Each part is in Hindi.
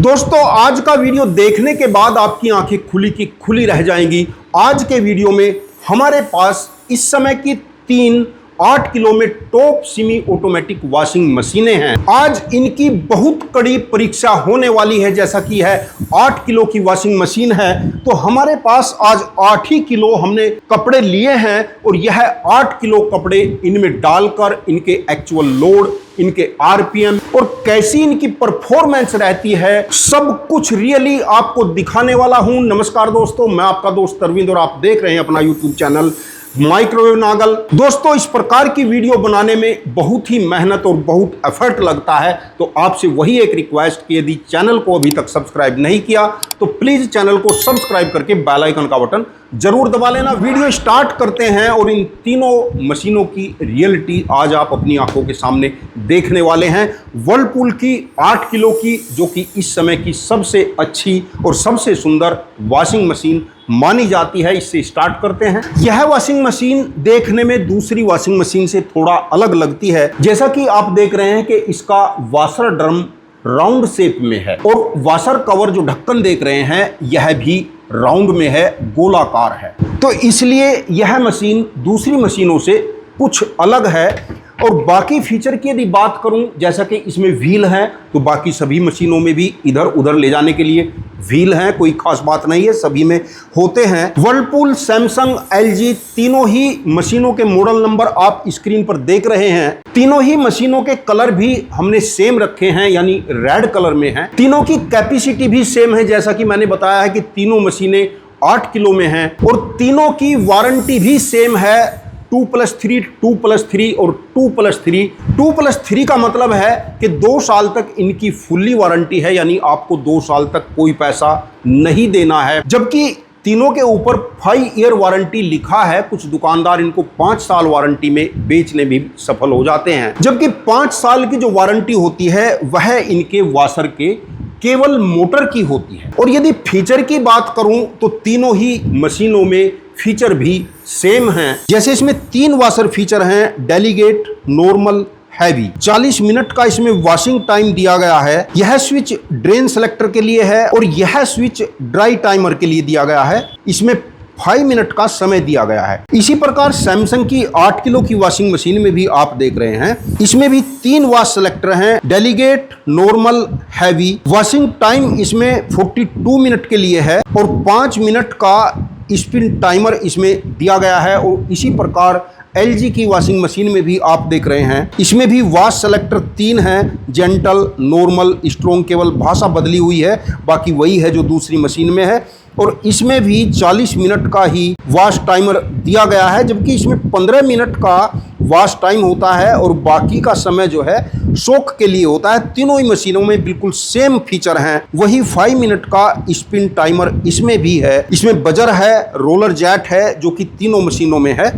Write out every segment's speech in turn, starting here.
दोस्तों आज का वीडियो देखने के बाद आपकी आंखें खुली की खुली रह जाएंगी। आज के वीडियो में हमारे पास इस समय की 3 8 किलो में टॉप सेमी ऑटोमेटिक वॉशिंग मशीनें हैं। आज इनकी बहुत कड़ी परीक्षा होने वाली है। जैसा कि है 8 किलो की वॉशिंग मशीन है, तो हमारे पास आज 8 ही किलो हमने कपड़े लिए हैं और यह 8 किलो कपड़े इनमें डालकर इनके एक्चुअल लोड, इनके आरपीएम और कैसी इनकी परफॉर्मेंस रहती है, सब कुछ रियली आपको दिखाने वाला हूं। नमस्कार दोस्तों, मैं आपका दोस्त अरविंद और आप देख रहे हैं अपना यूट्यूब चैनल माइक्रोवेव नागल। दोस्तों इस प्रकार की वीडियो बनाने में बहुत ही मेहनत और बहुत एफर्ट लगता है, तो आपसे वही एक रिक्वेस्ट कि यदि चैनल को अभी तक सब्सक्राइब नहीं किया तो प्लीज चैनल को सब्सक्राइब करके बेल आइकन का बटन जरूर दबा लेना। वीडियो स्टार्ट करते हैं और इन तीनों मशीनों की रियलिटी आज आप अपनी आंखों के सामने देखने वाले हैं। वर्लपूल की 8 किलो की, जो कि इस समय की सबसे अच्छी और सबसे सुंदर वॉशिंग मशीन मानी जाती है, इससे स्टार्ट करते हैं। यह वॉशिंग मशीन देखने में दूसरी वॉशिंग मशीन से थोड़ा अलग लगती है। जैसा कि आप देख रहे हैं कि इसका वॉशर ड्रम राउंड शेप में है और वॉशर कवर जो ढक्कन देख रहे हैं यह भी राउंड में है, गोलाकार है, तो इसलिए यह मशीन दूसरी मशीनों से कुछ अलग है। और बाकी फीचर की यदि बात करूं, जैसा कि इसमें व्हील है, तो बाकी सभी मशीनों में भी इधर उधर ले जाने के लिए व्हील है, कोई खास बात नहीं है, सभी में होते हैं। वर्लपूल, सैमसंग, एलजी तीनों ही मशीनों के मॉडल नंबर आप स्क्रीन पर देख रहे हैं। तीनों ही मशीनों के कलर भी हमने सेम रखे हैं, यानी रेड कलर में है। तीनों की कैपेसिटी भी सेम है, जैसा कि मैंने बताया है कि तीनों मशीनें 8 किलो में हैं और तीनों की वारंटी भी सेम है, 2+3, 2+3 और 2+3। 2+3 का मतलब है कि 2 साल तक इनकी फुल्ली वारंटी है, यानी आपको 2 साल तक कोई पैसा नहीं देना है। जबकि तीनों के ऊपर 5 ईयर वारंटी लिखा है। कुछ दुकानदार इनको 5 साल वारंटी में बेचने भी सफल हो जाते हैं, जबकि 5 साल की जो वारंटी होती है वह इनके वॉशर के केवल मोटर की होती है। और यदि फीचर की बात करूं तो तीनों ही मशीनों में फीचर भी सेम हैं। जैसे इसमें 3 वॉशर फीचर हैं, डेलीगेट, नॉर्मल, हैवी। 40 मिनट का इसमें वॉशिंग टाइम दिया गया है। यह स्विच ड्रेन सेलेक्टर के लिए है और यह स्विच ड्राई टाइमर के लिए दिया गया है। इसमें 5 मिनट का समय दिया गया है। इसी प्रकार सैमसंग की 8 किलो की वॉशिंग मशीन में भी आप देख रहे हैं, इसमें भी 3 वॉश सेलेक्टर हैं, delegate, normal, heavy. Washing time इसमें 42 मिनट के लिए है और 5 मिनट का स्पिन टाइमर इसमें दिया गया है। और इसी प्रकार एलजी की वॉशिंग मशीन में भी आप देख रहे हैं, इसमें भी वॉश सेलेक्टर 3 हैं, जेंटल, नॉर्मल, स्ट्रॉन्ग, केवल भाषा बदली हुई है, बाकी वही है जो दूसरी मशीन में है। और इसमें भी 40 मिनट का ही वॉश टाइमर दिया गया है, जबकि इसमें 15 मिनट का वॉश टाइम होता है और बाकी का समय जो है सोख के लिए होता है। तीनों ही मशीनों में बिल्कुल सेम फीचर हैं। वही 5 मिनट का स्पिन टाइमर इसमें भी है। इसमें बजर है, रोलर जेट है, जो कि तीनों मशीनों में है।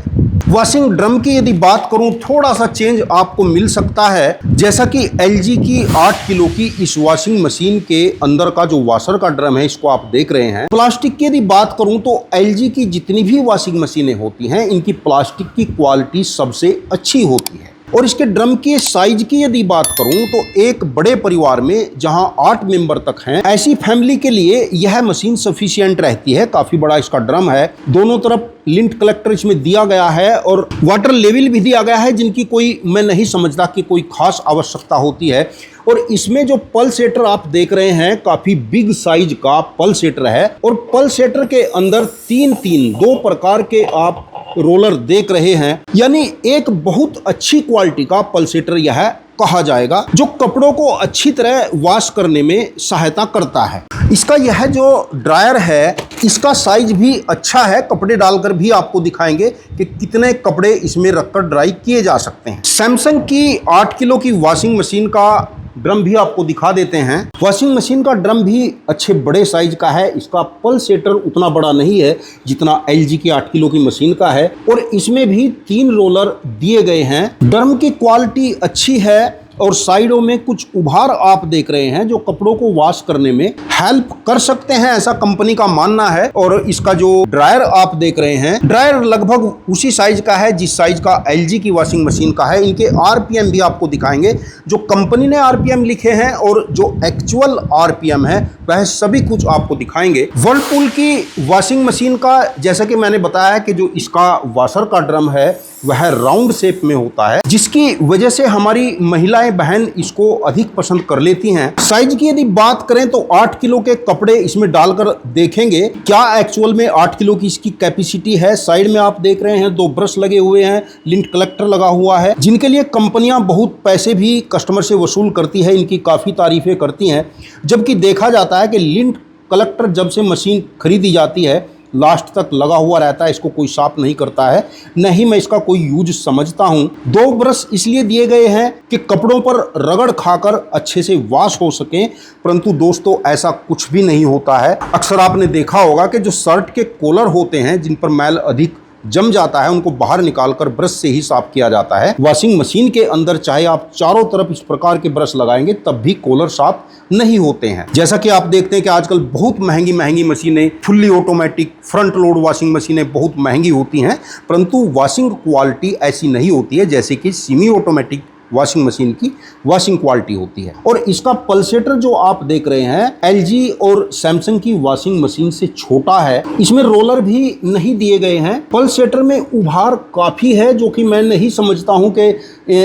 वॉशिंग ड्रम की यदि बात करूं, थोड़ा सा चेंज आपको मिल सकता है। जैसा कि एलजी की 8 किलो की इस वॉशिंग मशीन के अंदर का जो वॉशर का ड्रम है, इसको आप देख रहे हैं। प्लास्टिक की यदि बात करूं तो एलजी की जितनी भी वॉशिंग मशीनें होती हैं, इनकी प्लास्टिक की क्वालिटी सबसे अच्छी होती है। और इसके ड्रम के साइज की यदि बात करूं तो एक बड़े परिवार में जहां 8 मेंबर तक हैं, ऐसी फैमिली के लिए यह मशीन सफिशिएंट रहती है। काफी बड़ा इसका ड्रम है, दोनों तरफ लिंट कलेक्टर इसमें दिया गया है और वाटर लेवल भी दिया गया है, जिनकी कोई मैं नहीं समझता कि कोई खास आवश्यकता होती है। और इसमें जो पल्सेटर आप देख रहे हैं, काफी बिग साइज का पल्सेटर है और पल्सेटर के अंदर 2 प्रकार के आप रोलर देख रहे हैं, यानी एक बहुत अच्छी क्वालिटी का पल्सेटर यह कहा जाएगा, जो कपड़ों को अच्छी तरह वॉश करने में सहायता करता है। इसका यह जो ड्रायर है, इसका साइज भी अच्छा है। कपड़े डालकर भी आपको दिखाएंगे कि कितने कपड़े इसमें रखकर ड्राई किए जा सकते हैं। सैमसंग की 8 किलो की वॉशिंग मशीन का ड्रम भी आपको दिखा देते हैं। वॉशिंग मशीन का ड्रम भी अच्छे बड़े साइज का है। इसका पल्सेटर उतना बड़ा नहीं है जितना एलजी की 8 किलो की मशीन का है और इसमें भी 3 रोलर दिए गए हैं। ड्रम की क्वालिटी अच्छी है और साइडों में कुछ उभार आप देख रहे हैं जो कपड़ों को वॉश करने में हेल्प कर सकते हैं, ऐसा कंपनी का मानना है। और इसका जो ड्रायर आप देख रहे हैं, ड्रायर लगभग उसी साइज का है जिस साइज का LG की वॉशिंग मशीन का है। इनके RPM भी आपको दिखाएंगे, जो कंपनी ने RPM लिखे हैं और जो एक्चुअल RPM है वह सभी कुछ आपको दिखाएंगे। वर्लपूल की वॉशिंग मशीन का जैसा कि मैंने बताया कि जो इसका वॉशर का ड्रम है वह राउंड शेप में होता है, जिसकी वजह से हमारी महिलाएं बहन इसको अधिक पसंद कर लेती हैं। साइज की यदि बात करें तो 8 किलो के कपड़े इसमें डालकर देखेंगे क्या एक्चुअल में 8 किलो की इसकी कैपेसिटी है। साइड में आप देख रहे हैं 2 ब्रश लगे हुए हैं, लिंट कलेक्टर लगा हुआ है, जिनके लिए कंपनियां बहुत पैसे भी कस्टमर से वसूल करती है, इनकी काफ़ी तारीफें करती हैं। जबकि देखा जाता है कि लिंट कलेक्टर जब से मशीन खरीदी जाती है लास्ट तक लगा हुआ रहता है, इसको कोई साफ नहीं करता है, नहीं मैं इसका कोई यूज समझता हूं। 2 ब्रश इसलिए दिए गए हैं कि कपड़ों पर रगड़ खाकर अच्छे से वॉश हो सके, परंतु दोस्तों ऐसा कुछ भी नहीं होता है। अक्सर आपने देखा होगा कि जो शर्ट के कॉलर होते हैं जिन पर मैल अधिक जम जाता है उनको बाहर निकालकर ब्रश से ही साफ किया जाता है। वॉशिंग मशीन के अंदर चाहे आप चारों तरफ इस प्रकार के ब्रश लगाएंगे तब भी कॉलर साफ नहीं होते हैं। जैसा कि आप देखते हैं कि आजकल बहुत महंगी महंगी मशीनें, fully automatic front load washing मशीनें बहुत महंगी होती हैं, परंतु वॉशिंग क्वालिटी ऐसी नहीं होती है जैसे कि सेमी ऑटोमेटिक वॉशिंग मशीन की वॉशिंग क्वालिटी होती है। और इसका पल्सेटर जो आप देख रहे हैं LG और सैमसंग की वॉशिंग मशीन से छोटा है, इसमें रोलर भी नहीं दिए गए हैं। पल्सेटर में उभार काफी है जो कि मैं नहीं समझता हूं कि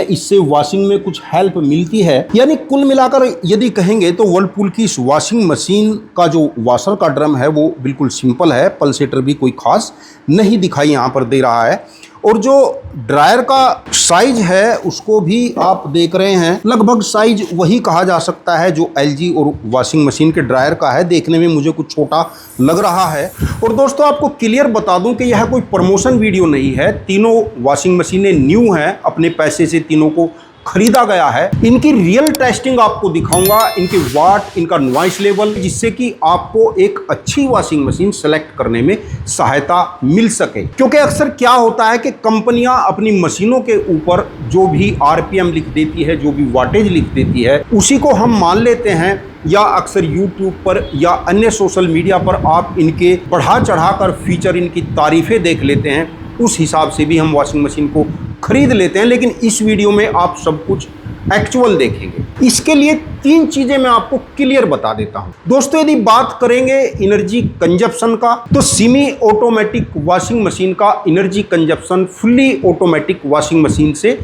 इससे वॉशिंग में कुछ हेल्प मिलती है। यानी कुल मिलाकर यदि कहेंगे तो वर्लपूल की इस वॉशिंग मशीन का जो वॉशर का ड्रम है वो बिल्कुल सिंपल है, पल्सेटर भी कोई खास नहीं दिखाई यहाँ पर दे रहा है। और जो ड्रायर का साइज है उसको भी आप देख रहे हैं, लगभग साइज वही कहा जा सकता है जो LG और वॉशिंग मशीन के ड्रायर का है। देखने में मुझे कुछ छोटा लग रहा है। और दोस्तों आपको क्लियर बता दूं कि यह कोई प्रमोशन वीडियो नहीं है, तीनों वॉशिंग मशीनें न्यू हैं, अपने पैसे से तीनों को खरीदा गया है। इनकी रियल टेस्टिंग आपको दिखाऊंगा, इनके वाट, इनका नॉइस लेवल, जिससे कि आपको एक अच्छी वॉशिंग मशीन सेलेक्ट करने में सहायता मिल सके। क्योंकि अक्सर क्या होता है कि कंपनियां अपनी मशीनों के ऊपर जो भी RPM लिख देती है, जो भी वाटेज लिख देती है, उसी को हम मान लेते हैं, या अक्सर YouTube पर या अन्य सोशल मीडिया पर आप इनके बढ़ा चढ़ाकर फीचर, इनकी तारीफें देख लेते हैं, उस हिसाब से भी हम वॉशिंग मशीन को खरीद लेते हैं। लेकिन इस वीडियो में आप सब कुछ एक्चुअल देखेंगे। इसके लिए 3 चीजें मैं आपको क्लियर बता देता हूं। दोस्तों यदि बात करेंगे एनर्जी कंजप्शन का, तो सेमी ऑटोमेटिक वॉशिंग मशीन का energy consumption fully automatic washing machine से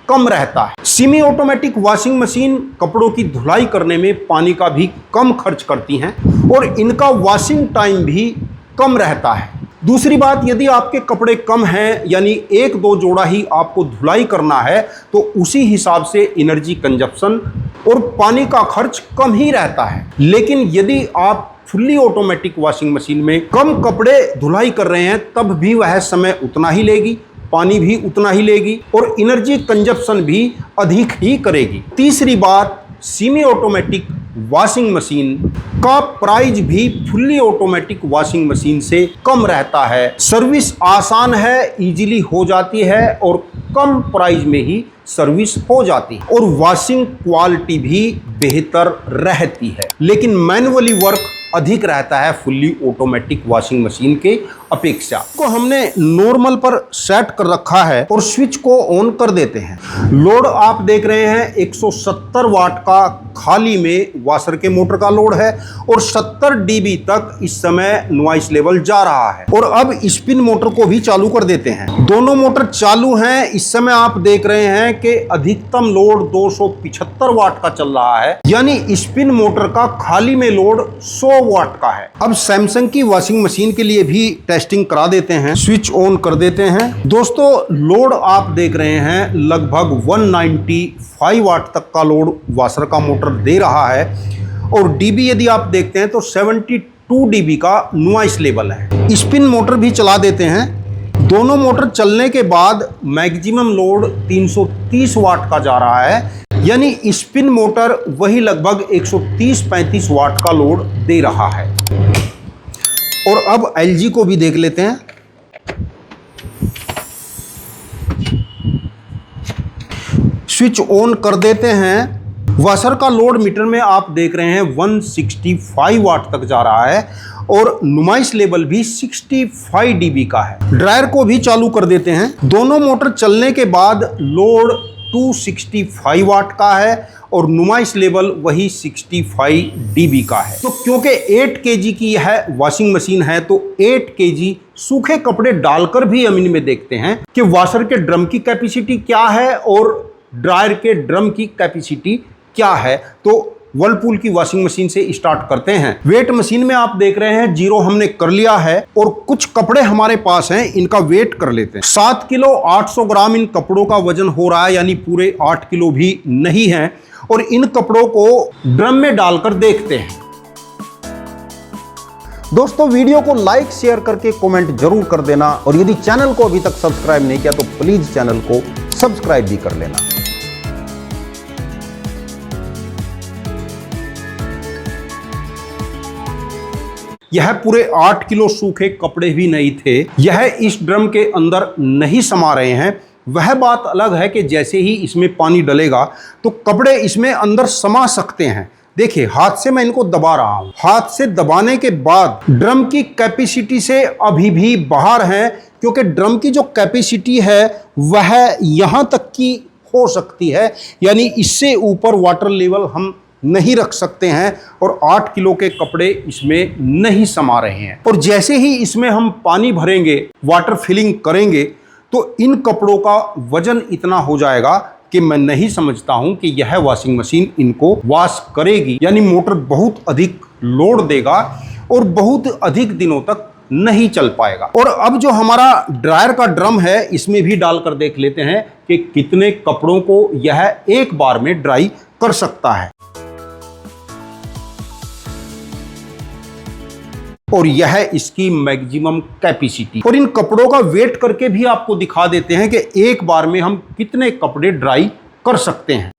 कम रहता है। सेमी ऑटोमेटिक वॉशिंग मशीन कपड़ों की धुलाई करने में पानी का भी कम खर्च करती हैं और इनका वॉशिंग टाइम भी कम रहता है। दूसरी बात, यदि आपके कपड़े कम हैं, यानी 1-2 जोड़ा ही आपको धुलाई करना है, तो उसी हिसाब से एनर्जी कंजप्शन और पानी का खर्च कम ही रहता है। लेकिन यदि आप फुल्ली ऑटोमेटिक वॉशिंग मशीन में कम कपड़े धुलाई कर रहे हैं तब भी वह समय उतना ही लेगी, पानी भी उतना ही लेगी और एनर्जी कंजप्शन भी अधिक ही करेगी। तीसरी बात, सेमी ऑटोमेटिक वॉशिंग मशीन का प्राइस भी फुल्ली ऑटोमेटिक वॉशिंग मशीन से कम रहता है। सर्विस आसान है, इजीली हो जाती है और कम प्राइस में ही सर्विस हो जाती है और वॉशिंग क्वालिटी भी बेहतर रहती है। लेकिन मैनुअली वर्क अधिक रहता है फुल्ली ऑटोमेटिक वॉशिंग मशीन के अपेक्षा। को हमने नॉर्मल पर सेट कर रखा है और स्विच को ऑन कर देते हैं। लोड आप देख रहे हैं 170 वाट का खाली में वॉशर के मोटर का लोड है और 70 dB तक इस समय नॉइस लेवल जा रहा है। और अब स्पिन मोटर को भी चालू कर देते हैं। दोनों मोटर चालू हैं। इस समय आप देख रहे हैं कि अधिकतम लोड 275 वाट का चल रहा है, यानी स्पिन मोटर का खाली में लोड 100 वाट का है। अब सैमसंग की वॉशिंग मशीन के लिए भी टेस्टिंग करा देते हैं। स्विच ऑन कर देते हैं। दोस्तों लोड आप देख रहे हैं लगभग 195 वाट तक का लोड वॉशर का मोटर दे रहा है और डीबी यदि आप देखते हैं तो 72 dB का नॉइस लेवल है। स्पिन मोटर भी चला देते हैं। दोनों मोटर चलने के बाद मैक्सिमम लोड 330 वाट का जा रहा है, यानी स्पिन मोटर वही लगभग 130-35 वाट का लोड दे रहा है। और अब LG को भी देख लेते हैं। स्विच ऑन कर देते हैं। वॉशर का लोड मीटर में आप देख रहे हैं 165 वाट तक जा रहा है और नुमाइश लेवल भी 65 dB का है। ड्रायर को भी चालू कर देते हैं। दोनों मोटर चलने के बाद लोड 265 वाट का है और नुमाइश लेवल वही 65 dB का है। तो क्योंकि 8 kg की यह वॉशिंग मशीन है तो 8 kg सूखे कपड़े डालकर भी हम इनमें देखते हैं कि वॉशर के ड्रम की कैपेसिटी क्या है और ड्रायर के ड्रम की कैपेसिटी क्या है। तो वर्लपूल की वॉशिंग मशीन से स्टार्ट करते हैं। वेट मशीन में आप देख रहे हैं 0 हमने कर लिया है और कुछ कपड़े हमारे पास हैं, इनका वेट कर लेते हैं। 7 किलो 800 ग्राम इन कपड़ों का वजन हो रहा है, यानी पूरे 8 किलो भी नहीं है। और इन कपड़ों को ड्रम में डालकर देखते हैं। दोस्तों वीडियो को लाइक शेयर करके कमेंट जरूर कर देना और यदि चैनल को अभी तक सब्सक्राइब नहीं किया तो प्लीज चैनल को सब्सक्राइब भी कर लेना। यह पूरे 8 किलो सूखे कपड़े भी नहीं थे, यह इस ड्रम के अंदर नहीं समा रहे हैं। वह बात अलग है कि जैसे ही इसमें पानी डलेगा तो कपड़े इसमें अंदर समा सकते हैं। देखिए हाथ से मैं इनको दबा रहा हूं, हाथ से दबाने के बाद ड्रम की कैपेसिटी से अभी भी बाहर है, क्योंकि ड्रम की जो कैपेसिटी है वह यहां तक की हो सकती है, यानी इससे ऊपर वाटर लेवल हम नहीं रख सकते हैं और 8 किलो के कपड़े इसमें नहीं समा रहे हैं। और जैसे ही इसमें हम पानी भरेंगे, वाटर फिलिंग करेंगे, तो इन कपड़ों का वजन इतना हो जाएगा कि मैं नहीं समझता हूं कि यह वॉशिंग मशीन इनको वॉश करेगी, यानी मोटर बहुत अधिक लोड देगा और बहुत अधिक दिनों तक नहीं चल पाएगा। और अब जो हमारा ड्रायर का ड्रम है इसमें भी डालकर देख लेते हैं कि कितने कपड़ों को यह एक बार में ड्राई कर सकता है। और यह इसकी मैक्सिमम कैपेसिटी। और इन कपड़ों का वेट करके भी आपको दिखा देते हैं कि एक बार में हम कितने कपड़े ड्राई कर सकते हैं।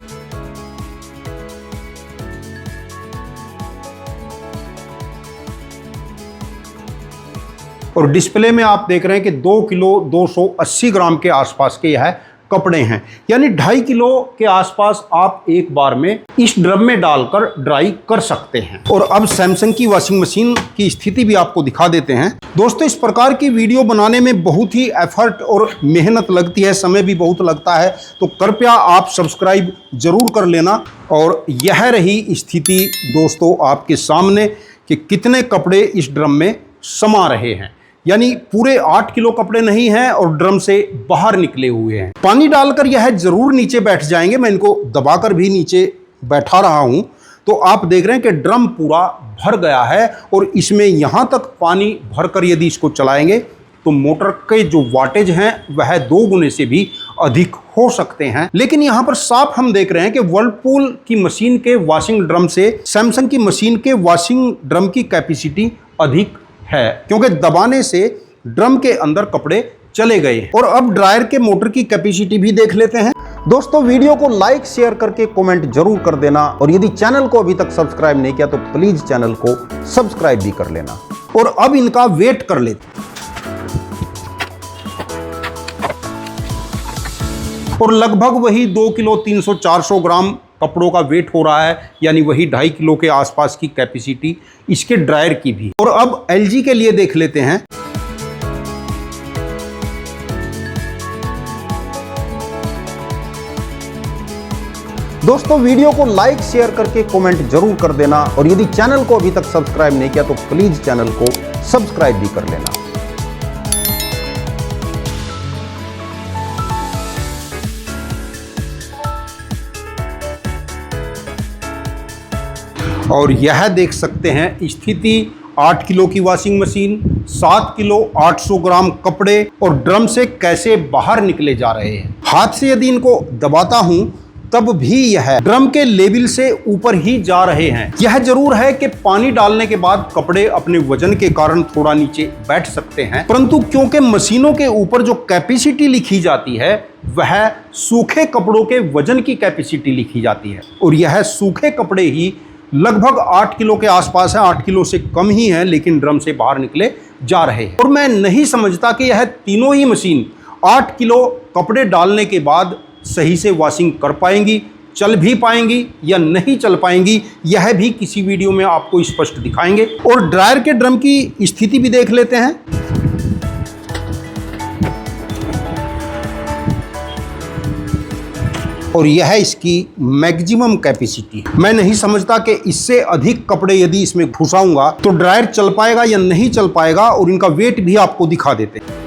और डिस्प्ले में आप देख रहे हैं कि 2 किलो 280 ग्राम के आसपास के यह कपड़े हैं, यानी 2.5 किलो के आसपास आप एक बार में इस ड्रम में डालकर ड्राई कर सकते हैं। और अब सैमसंग की वॉशिंग मशीन की स्थिति भी आपको दिखा देते हैं। दोस्तों इस प्रकार की वीडियो बनाने में बहुत ही एफर्ट और मेहनत लगती है, समय भी बहुत लगता है, तो कृपया आप सब्सक्राइब जरूर कर लेना। और यह रही स्थिति दोस्तों आपके सामने कि कितने कपड़े इस ड्रम में समा रहे हैं, यानी पूरे 8 किलो कपड़े नहीं हैं और ड्रम से बाहर निकले हुए हैं। पानी डालकर यह जरूर नीचे बैठ जाएंगे, मैं इनको दबाकर भी नीचे बैठा रहा हूं, तो आप देख रहे हैं कि ड्रम पूरा भर गया है। और इसमें यहां तक पानी भरकर यदि इसको चलाएंगे तो मोटर के जो वाटेज हैं वह 2 गुने से भी अधिक हो सकते हैं। लेकिन यहां पर साफ हम देख रहे हैं कि वर्लपूल की मशीन के वॉशिंग ड्रम से सैमसंग की मशीन के वॉशिंग ड्रम की कैपेसिटी अधिक है, क्योंकि दबाने से ड्रम के अंदर कपड़े चले गए। और अब ड्रायर के मोटर की कैपेसिटी भी देख लेते हैं। दोस्तों वीडियो को लाइक शेयर करके कमेंट जरूर कर देना और यदि चैनल को अभी तक सब्सक्राइब नहीं किया तो प्लीज चैनल को सब्सक्राइब भी कर लेना। और अब इनका वेट कर लेते हैं। और लगभग वही 2 किलो 300-400 ग्राम कपड़ों का वेट हो रहा है, यानी वही 2.5 किलो के आसपास की कैपेसिटी इसके ड्रायर की भी। और अब एलजी के लिए देख लेते हैं। दोस्तों वीडियो को लाइक शेयर करके कमेंट जरूर कर देना और यदि चैनल को अभी तक सब्सक्राइब नहीं किया तो प्लीज चैनल को सब्सक्राइब भी कर लेना। और यह देख सकते हैं स्थिति 8 किलो की वॉशिंग मशीन, 7 किलो 800 ग्राम कपड़े और ड्रम से कैसे बाहर निकले जा रहे हैं। हाथ से यदि इनको दबाता हूं तब भी यह ड्रम के लेवल से ऊपर ही जा रहे हैं। यह जरूर है कि पानी डालने के बाद कपड़े अपने वजन के कारण थोड़ा नीचे बैठ सकते हैं, परंतु क्योंकि मशीनों के ऊपर जो कैपेसिटी लिखी जाती है वह सूखे कपड़ों के वजन की कैपेसिटी लिखी जाती है और यह सूखे कपड़े ही लगभग 8 किलो के आसपास है, 8 किलो से कम ही है, लेकिन ड्रम से बाहर निकले जा रहे हैं। और मैं नहीं समझता कि यह तीनों ही मशीन 8 किलो कपड़े डालने के बाद सही से वॉशिंग कर पाएंगी, चल भी पाएंगी या नहीं चल पाएंगी, यह भी किसी वीडियो में आपको स्पष्ट दिखाएंगे। और ड्रायर के ड्रम की स्थिति भी देख लेते हैं। और यह इसकी मैक्सिमम कैपेसिटी। मैं नहीं समझता कि इससे अधिक कपड़े यदि इसमें घुसाऊंगा तो ड्रायर चल पाएगा या नहीं चल पाएगा, और इनका वेट भी आपको दिखा देते हैं।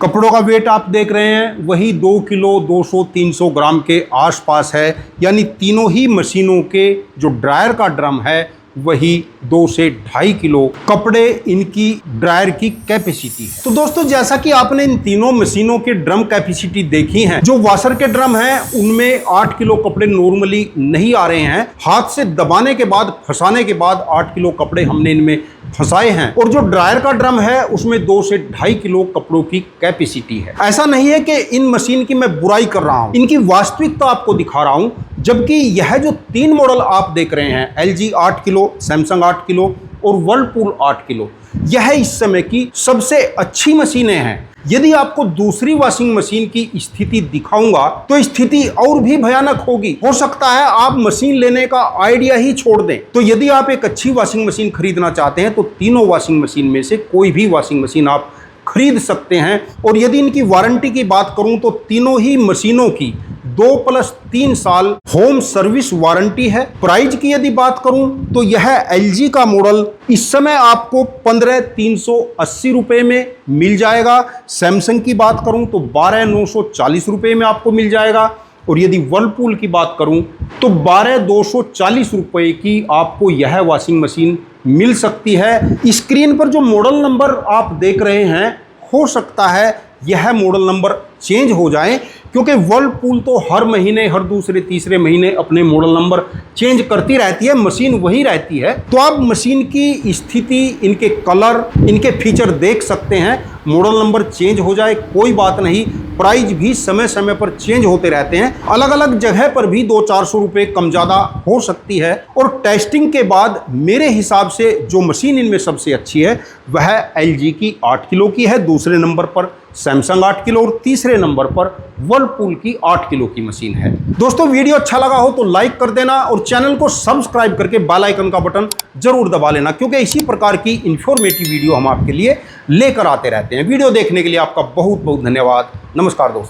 कपड़ों का वेट आप देख रहे हैं वही 2 किलो 200-300 ग्राम के आसपास है, यानी तीनों ही मशीनों के जो ड्रायर का ड्रम है वही 2 से 2.5 किलो कपड़े इनकी ड्रायर की कैपेसिटी है। तो दोस्तों, जैसा कि आपने इन तीनों मशीनों के ड्रम कैपेसिटी देखी है, जो वॉशर के ड्रम हैं उनमें 8 किलो कपड़े नॉर्मली नहीं आ रहे हैं। हाथ से दबाने के बाद, फंसाने के बाद 8 किलो कपड़े हमने इनमें फंसाए हैं। और जो ड्रायर का ड्रम है उसमें 2 से 2.5 किलो कपड़ों की कैपेसिटी है। ऐसा नहीं है कि इन मशीन की मैं बुराई कर रहा हूं, इनकी वास्तविकता आपको दिखा रहा हूं। जबकि यह जो 3 मॉडल आप देख रहे हैं, LG 8 किलो, सैमसंग 8 किलो और वर्लपूल 8 किलो, यह इस समय की सबसे अच्छी मशीनें हैं। यदि आपको दूसरी वॉशिंग मशीन की स्थिति दिखाऊंगा तो स्थिति और भी भयानक होगी। हो सकता है आप मशीन लेने का आइडिया ही छोड़ दें। तो यदि आप एक अच्छी वॉशिंग मशीन खरीदना चाहते हैं तो तीनों वॉशिंग मशीन में से कोई भी वॉशिंग मशीन आप खरीद सकते हैं। और यदि इनकी वारंटी की बात करूं तो तीनों ही मशीनों की 2+3 साल होम सर्विस वारंटी है। प्राइस की यदि बात करूं तो यह LG का मॉडल इस समय आपको 15,380 रुपए में मिल जाएगा। सैमसंग की बात करूं तो 12,940 रुपए में आपको मिल जाएगा। और यदि वर्लपूल की बात करूं तो 12,240 रुपए की आपको यह वॉशिंग मशीन मिल सकती है। स्क्रीन पर जो मॉडल नंबर आप देख रहे हैं, हो सकता है यह मॉडल नंबर चेंज हो जाए, क्योंकि वर्लपूल तो हर महीने, हर दूसरे तीसरे महीने अपने मॉडल नंबर चेंज करती रहती है, मशीन वही रहती है। तो आप मशीन की स्थिति, इनके कलर, इनके फीचर देख सकते हैं। मॉडल नंबर चेंज हो जाए कोई बात नहीं, प्राइस भी समय समय पर चेंज होते रहते हैं। अलग अलग जगह पर भी 200-400 रुपये कम ज़्यादा हो सकती है। और टेस्टिंग के बाद मेरे हिसाब से जो मशीन इनमें सबसे अच्छी है वह LG की 8 किलो की है, दूसरे नंबर पर सैमसंग 8 किलो और तीसरे नंबर पर वर्लपूल की 8 किलो की मशीन है। दोस्तों, वीडियो अच्छा लगा हो तो लाइक कर देना और चैनल को सब्सक्राइब करके बेल आइकन का बटन जरूर दबा लेना, क्योंकि इसी प्रकार की इंफॉर्मेटिव वीडियो हम आपके लिए लेकर आते रहते हैं। वीडियो देखने के लिए आपका बहुत बहुत धन्यवाद। नमस्कार दोस्तों।